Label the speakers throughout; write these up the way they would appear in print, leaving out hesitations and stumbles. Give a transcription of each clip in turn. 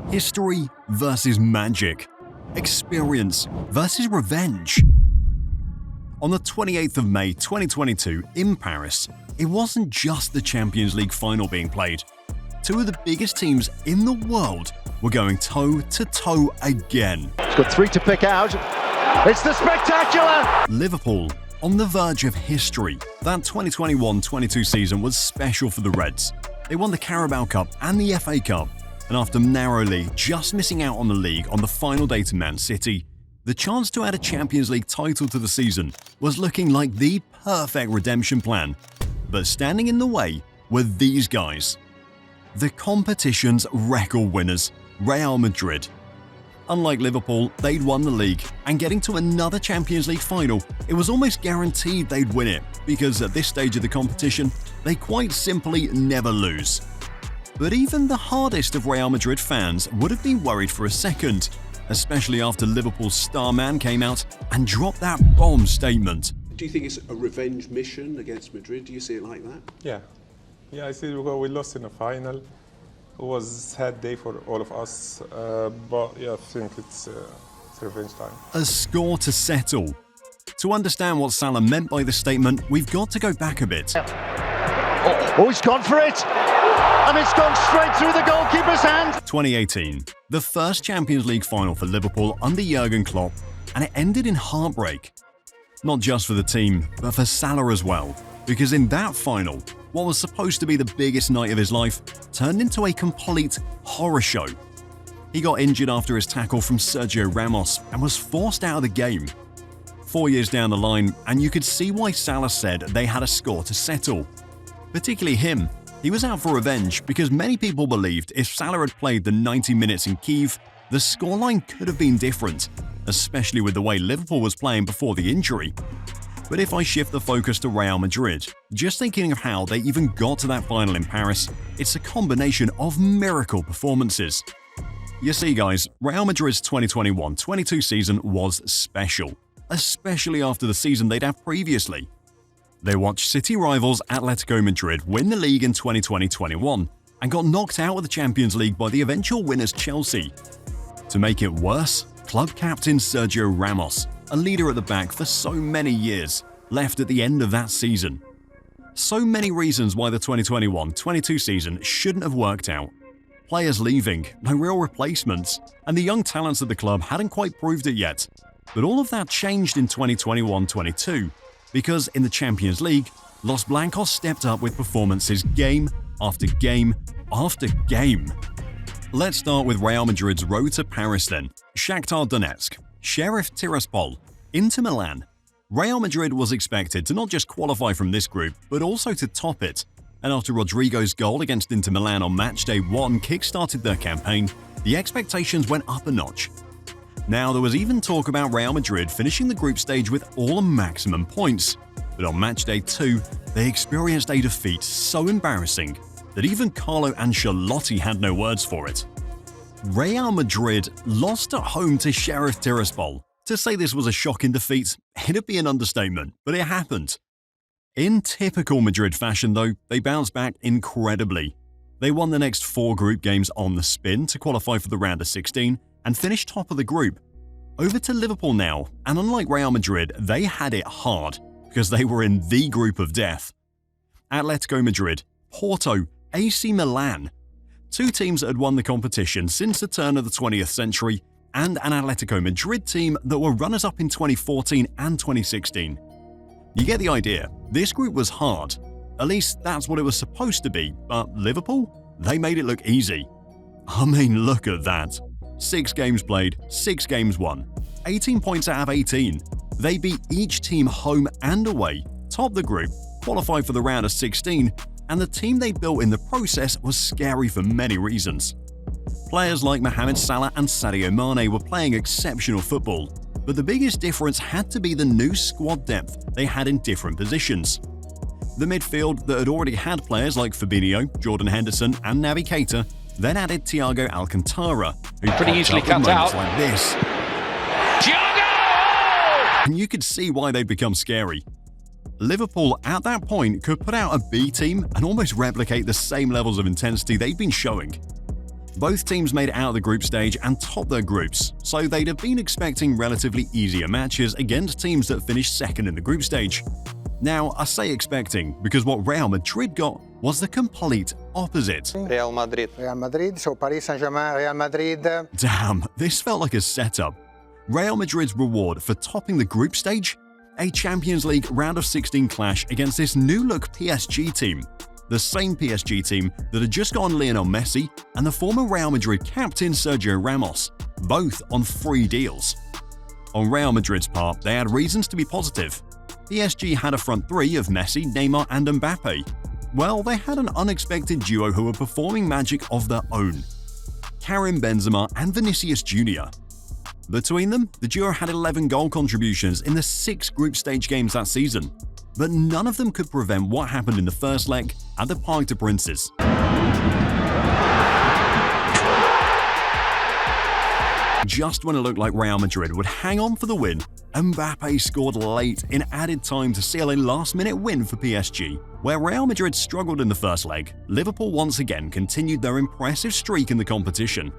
Speaker 1: History versus magic. Experience versus revenge. On the 28th of May 2022 in Paris, it wasn't just the Champions League final being played. Two of the biggest teams in the world were going toe-to-toe again.
Speaker 2: It's got three to pick out. It's the spectacular!
Speaker 1: Liverpool, on the verge of history. That 2021-22 season was special for the Reds. They won the Carabao Cup and the FA Cup, and after narrowly just missing out on the league on the final day to Man City, the chance to add a Champions League title to the season was looking like the perfect redemption plan. But standing in the way were these guys. The competition's record winners, Real Madrid. Unlike Liverpool, they'd won the league, and getting to another Champions League final, it was almost guaranteed they'd win it, because at this stage of the competition, they quite simply never lose. But even the hardest of Real Madrid fans would have been worried for a second, especially after Liverpool's star man came out and dropped that bomb statement.
Speaker 3: Do you think it's a revenge mission against Madrid? Do you see it like that?
Speaker 4: Yeah, I see it because we lost in the final. It was a sad day for all of us, but yeah, I think it's revenge time.
Speaker 1: A score to settle. To understand what Salah meant by the statement, we've got to go back a bit.
Speaker 2: Oh, he's gone for it! And it's gone straight through the goalkeeper's hand!
Speaker 1: 2018, the first Champions League final for Liverpool under Jurgen Klopp, and it ended in heartbreak. Not just for the team, but for Salah as well, because in that final, what was supposed to be the biggest night of his life turned into a complete horror show. He got injured after his tackle from Sergio Ramos and was forced out of the game. 4 years down the line, and you could see why Salah said they had a score to settle. Particularly him. He was out for revenge because many people believed if Salah had played the 90 minutes in Kiev, the scoreline could have been different, especially with the way Liverpool was playing before the injury. But if I shift the focus to Real Madrid, just thinking of how they even got to that final in Paris, it's a combination of miracle performances. You see guys, Real Madrid's 2021-22 season was special, especially after the season they'd had previously. They watched city rivals Atletico Madrid win the league in 2020-21 and got knocked out of the Champions League by the eventual winners Chelsea. To make it worse, club captain Sergio Ramos, a leader at the back for so many years, left at the end of that season. So many reasons why the 2021-22 season shouldn't have worked out. Players leaving, no real replacements, and the young talents of the club hadn't quite proved it yet. But all of that changed in 2021-22. Because in the Champions League, Los Blancos stepped up with performances game after game after game. Let's start with Real Madrid's road to Paris then. Shakhtar Donetsk, Sheriff Tiraspol, Inter Milan. Real Madrid was expected to not just qualify from this group, but also to top it. And after Rodrigo's goal against Inter Milan on matchday 1 kick-started their campaign, the expectations went up a notch. Now, there was even talk about Real Madrid finishing the group stage with all maximum points, but on matchday 2, they experienced a defeat so embarrassing that even Carlo Ancelotti had no words for it. Real Madrid lost at home to Sheriff Tiraspol. To say this was a shocking defeat, it'd be an understatement, but it happened. In typical Madrid fashion though, they bounced back incredibly. They won the next 4 group games on the spin to qualify for the round of 16, and finished top of the group. Over to Liverpool now, and unlike Real Madrid, they had it hard because they were in the group of death. Atletico Madrid, Porto, AC Milan. 2 teams that had won the competition since the turn of the 20th century, and an Atletico Madrid team that were runners-up in 2014 and 2016. You get the idea, this group was hard. At least that's what it was supposed to be, but Liverpool? They made it look easy. I mean, look at that. 6 games played, 6 games won, 18 points out of 18. They beat each team home and away, topped the group, qualified for the round of 16, and the team they built in the process was scary for many reasons. Players like Mohamed Salah and Sadio Mane were playing exceptional football, but the biggest difference had to be the new squad depth they had in different positions. The midfield that had already had players like Fabinho, Jordan Henderson, and Naby Keita then added Thiago Alcantara, who
Speaker 5: pretty easily cut out
Speaker 1: like this.
Speaker 5: Thiago!
Speaker 1: And you could see why they'd become scary. Liverpool at that point could put out a B team and almost replicate the same levels of intensity they'd been showing. Both teams made it out of the group stage and topped their groups, so they'd have been expecting relatively easier matches against teams that finished second in the group stage. Now, I say expecting because what Real Madrid got was the complete opposite.
Speaker 5: Real Madrid.
Speaker 6: Real Madrid, so Paris Saint-Germain, Real Madrid.
Speaker 1: Damn, this felt like a setup. Real Madrid's reward for topping the group stage? A Champions League round of 16 clash against this new-look PSG team. The same PSG team that had just gotten Lionel Messi and the former Real Madrid captain Sergio Ramos, both on free deals. On Real Madrid's part, they had reasons to be positive. PSG had a front three of Messi, Neymar and Mbappe. Well, they had an unexpected duo who were performing magic of their own. Karim Benzema and Vinicius Jr. Between them, the duo had 11 goal contributions in the 6 group stage games that season, but none of them could prevent what happened in the first leg at the Parc des Princes. Just when it looked like Real Madrid would hang on for the win, Mbappe scored late in added time to seal a last-minute win for PSG. Where Real Madrid struggled in the first leg, Liverpool once again continued their impressive streak in the competition.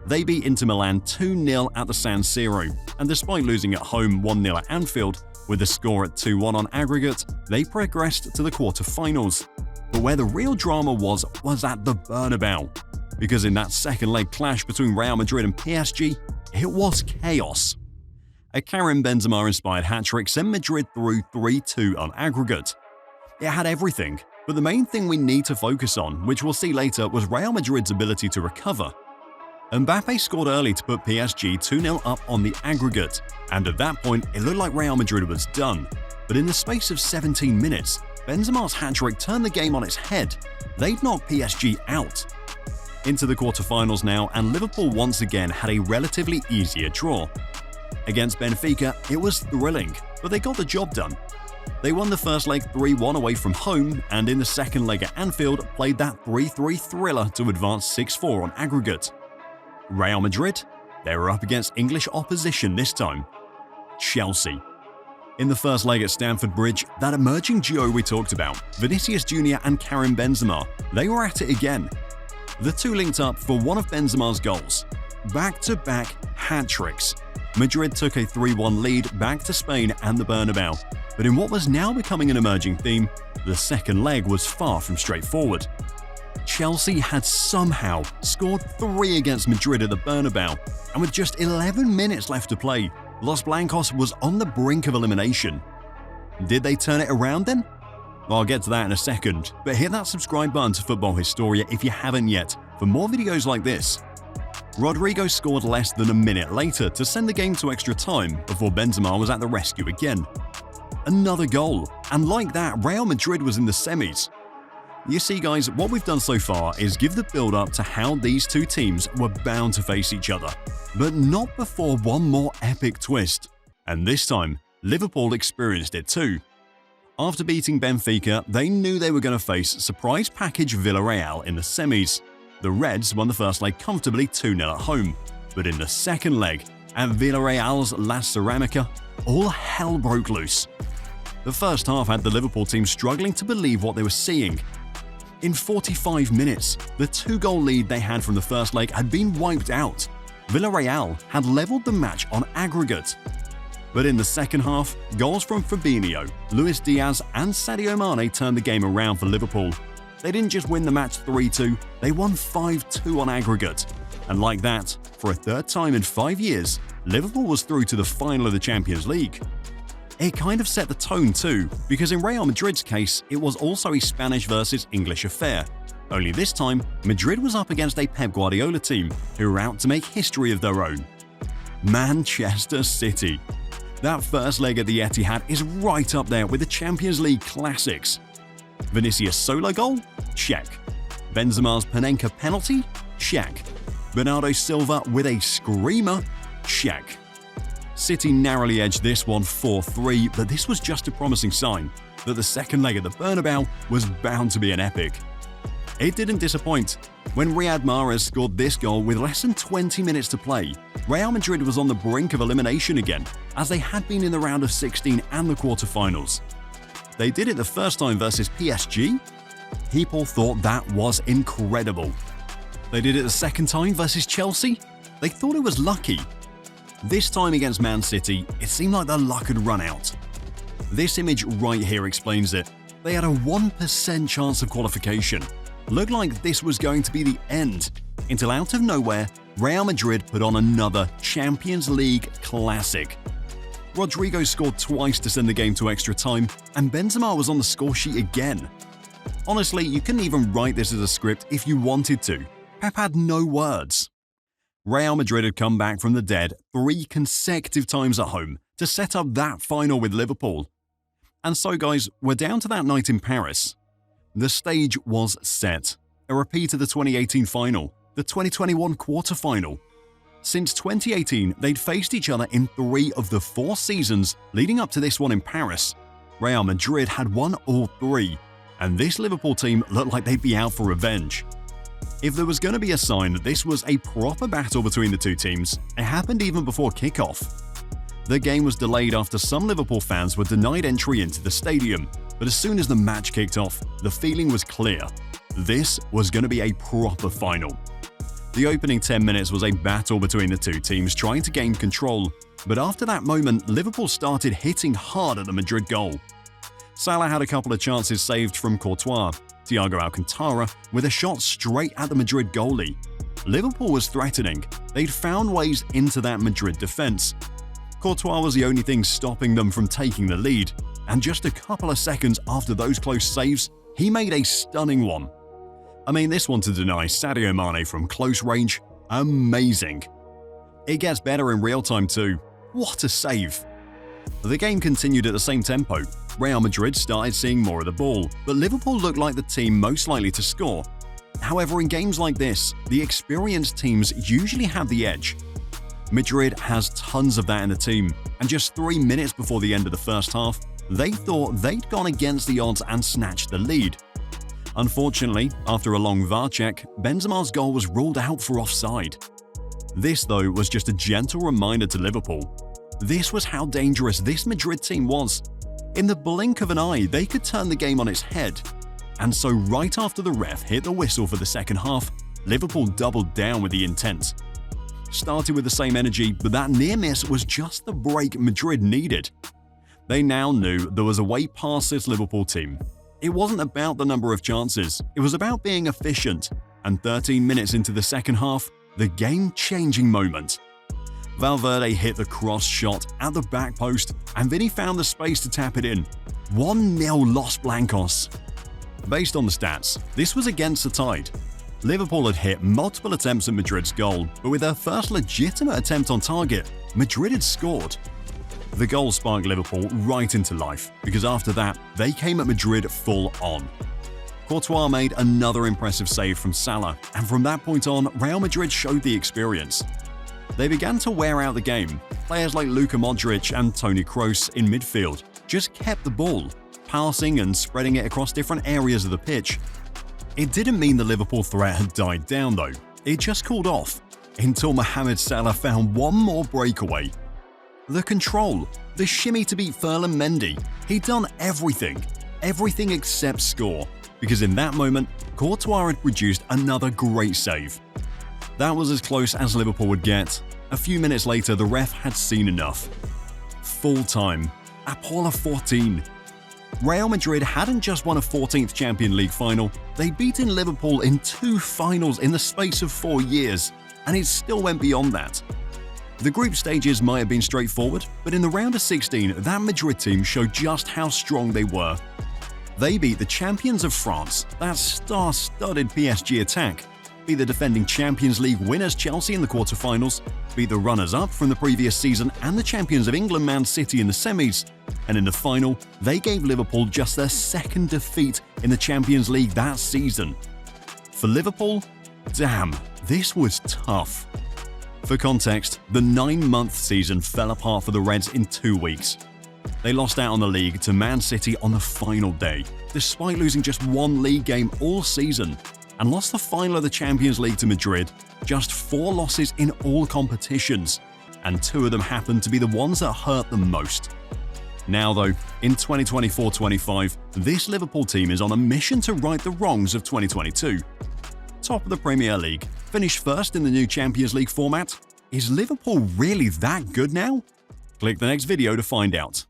Speaker 1: They beat Inter Milan 2-0 at the San Siro, and despite losing at home 1-0 at Anfield, with the score at 2-1 on aggregate, they progressed to the quarter-finals. But where the real drama was at the Bernabeu, because in that second leg clash between Real Madrid and PSG, it was chaos. A Karim Benzema-inspired hat-trick sent Madrid through 3-2 on aggregate. It had everything, but the main thing we need to focus on, which we'll see later, was Real Madrid's ability to recover. Mbappe scored early to put PSG 2-0 up on the aggregate, and at that point it looked like Real Madrid was done. But in the space of 17 minutes, Benzema's hat-trick turned the game on its head. They'd knocked PSG out. Into the quarterfinals now, and Liverpool once again had a relatively easier draw. Against Benfica, it was thrilling, but they got the job done. They won the first leg 3-1 away from home, and in the second leg at Anfield played that 3-3 thriller to advance 6-4 on aggregate. Real Madrid? They were up against English opposition this time. Chelsea. In the first leg at Stamford Bridge, that emerging duo we talked about, Vinicius Jr. and Karim Benzema, they were at it again. The two linked up for one of Benzema's goals. Back-to-back hat-tricks. Madrid took a 3-1 lead back to Spain and the Bernabeu, but in what was now becoming an emerging theme, the second leg was far from straightforward. Chelsea had somehow scored 3 against Madrid at the Bernabeu, and with just 11 minutes left to play, Los Blancos was on the brink of elimination. Did they turn it around then? Well, I'll get to that in a second, but hit that subscribe button to Football Historia if you haven't yet for more videos like this. Rodrigo scored less than a minute later to send the game to extra time before Benzema was at the rescue again. Another goal, and like that, Real Madrid was in the semis. You see guys, what we've done so far is give the build-up to how these two teams were bound to face each other, but not before one more epic twist. And this time, Liverpool experienced it too. After beating Benfica, they knew they were going to face surprise package Villarreal in the semis. The Reds won the first leg comfortably 2-0 at home, but in the second leg, at Villarreal's La Ceramica, all hell broke loose. The first half had the Liverpool team struggling to believe what they were seeing. In 45 minutes, the 2-goal lead they had from the first leg had been wiped out. Villarreal had levelled the match on aggregate. But in the second half, goals from Fabinho, Luis Diaz and Sadio Mane turned the game around for Liverpool. They didn't just win the match 3-2, they won 5-2 on aggregate. And like that, for a third time in 5 years, Liverpool was through to the final of the Champions League. It kind of set the tone too, because in Real Madrid's case, it was also a Spanish versus English affair. Only this time, Madrid was up against a Pep Guardiola team who were out to make history of their own. Manchester City. That first leg at the Etihad is right up there with the Champions League classics. Vinicius' solo goal? Check. Benzema's Panenka penalty? Check. Bernardo Silva with a screamer? Check. City narrowly edged this one 4-3, but this was just a promising sign that the second leg at the Bernabeu was bound to be an epic. It didn't disappoint. When Riyad Mahrez scored this goal with less than 20 minutes to play, Real Madrid was on the brink of elimination again, as they had been in the round of 16 and the quarterfinals. They did it the first time versus PSG? People thought that was incredible. They did it the second time versus Chelsea? They thought it was lucky. This time against Man City, it seemed like the luck had run out. This image right here explains it. They had a 1% chance of qualification. Looked like this was going to be the end, until out of nowhere, Real Madrid put on another Champions League classic. Rodrigo scored twice to send the game to extra time, and Benzema was on the score sheet again. Honestly, you couldn't even write this as a script if you wanted to. Pep had no words. Real Madrid had come back from the dead 3 consecutive times at home to set up that final with Liverpool. And so guys, we're down to that night in Paris. The stage was set. A repeat of the 2018 final, the 2021 quarter-final. Since 2018, they'd faced each other in 3 of the 4 seasons leading up to this one in Paris. Real Madrid had won all 3, and this Liverpool team looked like they'd be out for revenge. If there was going to be a sign that this was a proper battle between the two teams, it happened even before kickoff. The game was delayed after some Liverpool fans were denied entry into the stadium, but as soon as the match kicked off, the feeling was clear. This was going to be a proper final. The opening 10 minutes was a battle between the two teams trying to gain control, but after that moment, Liverpool started hitting hard at the Madrid goal. Salah had a couple of chances saved from Courtois, Thiago Alcantara with a shot straight at the Madrid goalie. Liverpool was threatening. They'd found ways into that Madrid defense. Courtois was the only thing stopping them from taking the lead, and just a couple of seconds after those close saves, he made a stunning one. I mean, this one to deny Sadio Mane from close range, amazing. It gets better in real time too. What a save! The game continued at the same tempo. Real Madrid started seeing more of the ball, but Liverpool looked like the team most likely to score. However, in games like this, the experienced teams usually have the edge. Madrid has tons of that in the team, and just 3 minutes before the end of the first half, they thought they'd gone against the odds and snatched the lead. Unfortunately, after a long VAR check, Benzema's goal was ruled out for offside. This, though, was just a gentle reminder to Liverpool. This was how dangerous this Madrid team was. In the blink of an eye, they could turn the game on its head. And so right after the ref hit the whistle for the second half, Liverpool doubled down with the intent. Started with the same energy, but that near miss was just the break Madrid needed. They now knew there was a way past this Liverpool team. It wasn't about the number of chances, it was about being efficient. And 13 minutes into the second half, the game-changing moment. Valverde hit the cross shot at the back post, and Vini found the space to tap it in. 1-0 Los Blancos. Based on the stats, this was against the tide. Liverpool had hit multiple attempts at Madrid's goal, but with their first legitimate attempt on target, Madrid had scored. The goal sparked Liverpool right into life, because after that, they came at Madrid full on. Courtois made another impressive save from Salah, and from that point on, Real Madrid showed the experience. They began to wear out the game. Players like Luka Modric and Toni Kroos in midfield just kept the ball, passing and spreading it across different areas of the pitch. It didn't mean the Liverpool threat had died down though, it just cooled off, until Mohamed Salah found one more breakaway. The control, the shimmy to beat Ferland Mendy, he'd done everything except score, because in that moment, Courtois had produced another great save. That was as close as Liverpool would get. A few minutes later, the ref had seen enough. Full time, Apollo 14. Real Madrid hadn't just won a 14th Champions League final, they'd beaten Liverpool in 2 finals in the space of 4 years, and it still went beyond that. The group stages might have been straightforward, but in the round of 16, that Madrid team showed just how strong they were. They beat the champions of France, that star-studded PSG attack, beat the defending Champions League winners Chelsea in the quarterfinals, beat the runners-up from the previous season and the champions of England Man City in the semis, and in the final, they gave Liverpool just their second defeat in the Champions League that season. For Liverpool, damn, this was tough. For context, the 9-month season fell apart for the Reds in 2 weeks. They lost out on the league to Man City on the final day, despite losing just 1 league game all season, and lost the final of the Champions League to Madrid, just 4 losses in all competitions, and 2 of them happened to be the ones that hurt them most. Now though, in 2024-25, this Liverpool team is on a mission to right the wrongs of 2022. top of the Premier League, finished first in the new Champions League format? Is Liverpool really that good now? Click the next video to find out.